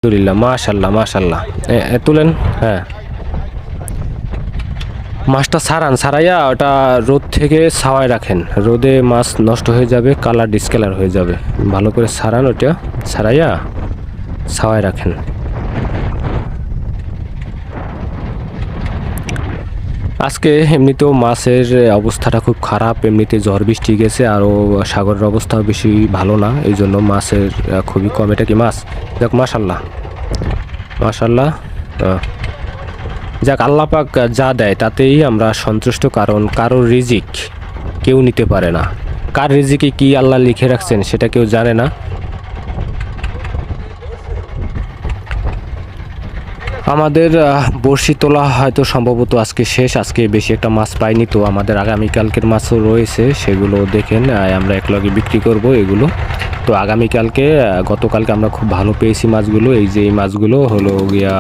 আলহামদুলিল্লাহ, মাশাল্লাহ মাশাল্লাহ। তুলেন। হ্যাঁ, মাছটা ছাড়াইয়া ওটা রোদ থেকে ছাওয়ায় রাখেন, রোদে মাছ নষ্ট হয়ে যাবে, কালার ডিসকালার হয়ে যাবে। ভালো করে ছাড়ান, ওটা ছাড়াইয়া ছাওয়ায় রাখেন। আজকে এমনিতেও মাছের অবস্থাটা খুব খারাপ, এমনিতে ঝড় বৃষ্টি গেছে, আরও সাগরের অবস্থাও বেশি ভালো না, এই জন্য মাছের খুবই কম। এটা কি মাছ? যাক মাশাল্লাহ মাশাল্লাহ। যাক, আল্লাহ পাক যা দেয় তাতেই আমরা সন্তুষ্ট, কারণ কারোর রিজিক কেউ নিতে পারে না। কার রিজিকে কি আল্লাহ লিখে রাখছেন সেটা কেউ জানে না। আমাদের বড়শি তোলা হয়তো সম্ভবত আজকে শেষ, আজকে বেশি একটা মাছ পাইনি, তো আমাদের আগামীকালকের মাছও রয়েছে, সেগুলো দেখেন আমরা একলগে বিক্রি করব এগুলো। তো আগামীকালকে, গতকালকে আমরা খুব ভালো পেয়েছি মাছগুলো, এই যে এই মাছগুলো হলো গিয়া